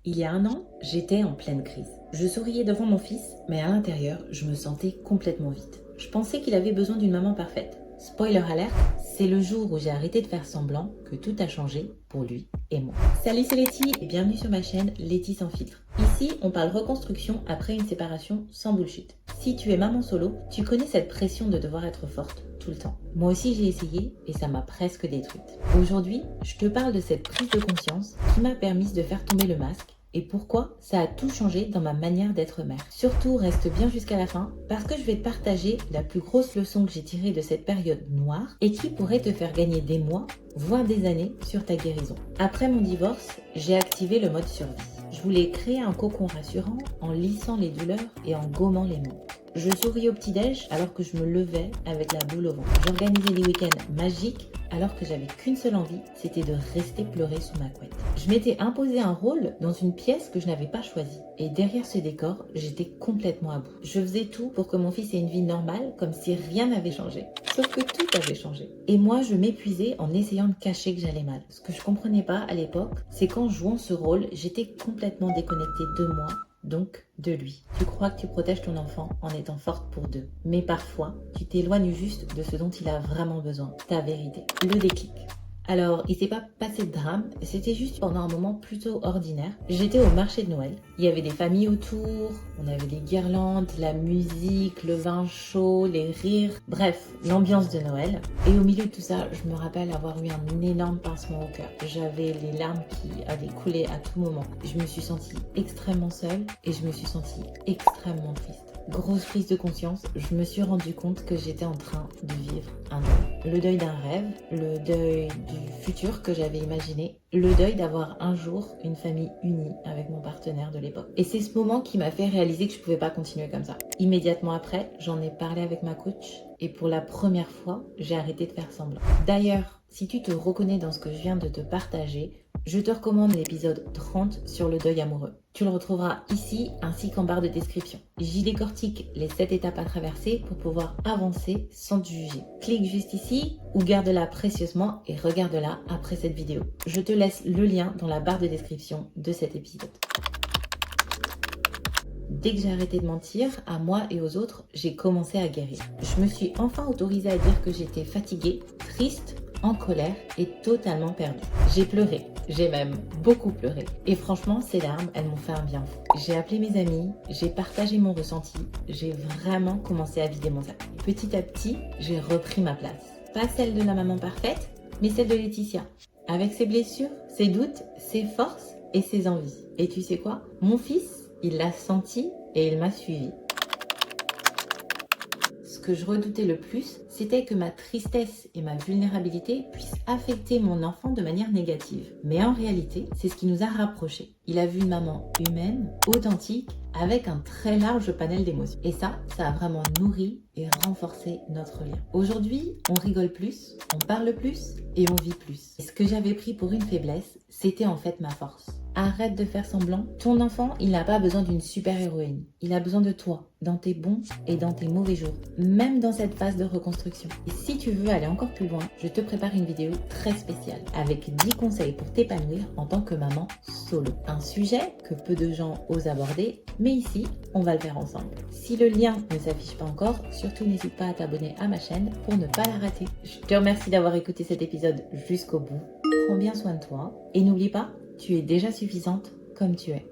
Il y a 1 an, j'étais en pleine crise. Je souriais devant mon fils, mais à l'intérieur, je me sentais complètement vide. Je pensais qu'il avait besoin d'une maman parfaite. Spoiler alert, c'est le jour où j'ai arrêté de faire semblant que tout a changé pour lui et moi. Salut, c'est Letty et bienvenue sur ma chaîne Letty sans filtre. Ici, on parle reconstruction après une séparation sans bullshit. Si tu es maman solo, tu connais cette pression de devoir être forte tout le temps. Moi aussi, j'ai essayé et ça m'a presque détruite. Aujourd'hui, je te parle de cette prise de conscience qui m'a permis de faire tomber le masque et pourquoi ça a tout changé dans ma manière d'être mère. Surtout, reste bien jusqu'à la fin parce que je vais te partager la plus grosse leçon que j'ai tirée de cette période noire et qui pourrait te faire gagner des mois, voire des années sur ta guérison. Après mon divorce, j'ai activé le mode survie. Je voulais créer un cocon rassurant en lissant les douleurs et en gommant les mots. Je souris au petit-déj alors que je me levais avec la boule au ventre. J'organisais des week-ends magiques alors que j'avais qu'une seule envie, c'était de rester pleurer sous ma couette. Je m'étais imposé un rôle dans une pièce que je n'avais pas choisie. Et derrière ce décor, j'étais complètement à bout. Je faisais tout pour que mon fils ait une vie normale, comme si rien n'avait changé. Sauf que tout avait changé. Et moi, je m'épuisais en essayant de cacher que j'allais mal. Ce que je comprenais pas à l'époque, c'est qu'en jouant ce rôle, j'étais complètement déconnectée de moi, donc de lui. Tu crois que tu protèges ton enfant en étant forte pour deux. Mais parfois, tu t'éloignes juste de ce dont il a vraiment besoin, ta vérité. Le déclic. Alors, il s'est pas passé de drame, c'était juste pendant un moment plutôt ordinaire. J'étais au marché de Noël, il y avait des familles autour, on avait des guirlandes, la musique, le vin chaud, les rires, bref, l'ambiance de Noël. Et au milieu de tout ça, je me rappelle avoir eu un énorme pincement au cœur. J'avais les larmes qui avaient coulé à tout moment. Je me suis sentie extrêmement seule et je me suis sentie extrêmement triste. Grosse prise de conscience, je me suis rendu compte que j'étais en train de vivre un deuil. Le deuil d'un rêve, le deuil du futur que j'avais imaginé, le deuil d'avoir un jour une famille unie avec mon partenaire de l'époque. Et c'est ce moment qui m'a fait réaliser que je pouvais pas continuer comme ça. Immédiatement après, j'en ai parlé avec ma coach et pour la première fois, j'ai arrêté de faire semblant. D'ailleurs, si tu te reconnais dans ce que je viens de te partager, je te recommande l'épisode 30 sur le deuil amoureux. Tu le retrouveras ici ainsi qu'en barre de description. J'y décortique les 7 étapes à traverser pour pouvoir avancer sans te juger. Clique juste ici ou garde-la précieusement et regarde-la après cette vidéo. Je te laisse le lien dans la barre de description de cet épisode. Dès que j'ai arrêté de mentir, à moi et aux autres, j'ai commencé à guérir. Je me suis enfin autorisée à dire que j'étais fatiguée, triste, en colère et totalement perdue. J'ai pleuré, j'ai même beaucoup pleuré. Et franchement, ces larmes, elles m'ont fait un bien fou. J'ai appelé mes amis, j'ai partagé mon ressenti, j'ai vraiment commencé à vider mon sac. Petit à petit, j'ai repris ma place. Pas celle de la maman parfaite, mais celle de Laetitia. Avec ses blessures, ses doutes, ses forces et ses envies. Et tu sais quoi? Mon fils, il l'a senti et il m'a suivi. Ce que je redoutais le plus, c'était que ma tristesse et ma vulnérabilité puissent affecter mon enfant de manière négative. Mais en réalité, c'est ce qui nous a rapprochés. Il a vu une maman humaine, authentique, avec un très large panel d'émotions. Et ça a vraiment nourri et renforcé notre lien. Aujourd'hui, on rigole plus, on parle plus et on vit plus. Et ce que j'avais pris pour une faiblesse, c'était en fait ma force. Arrête de faire semblant. Ton enfant, il n'a pas besoin d'une super-héroïne. Il a besoin de toi, dans tes bons et dans tes mauvais jours, même dans cette phase de reconstruction. Et si tu veux aller encore plus loin, je te prépare une vidéo très spéciale avec 10 conseils pour t'épanouir en tant que maman solo. Un sujet que peu de gens osent aborder, mais ici, on va le faire ensemble. Si le lien ne s'affiche pas encore, surtout n'hésite pas à t'abonner à ma chaîne pour ne pas la rater. Je te remercie d'avoir écouté cet épisode jusqu'au bout. Prends bien soin de toi et n'oublie pas, tu es déjà suffisante comme tu es.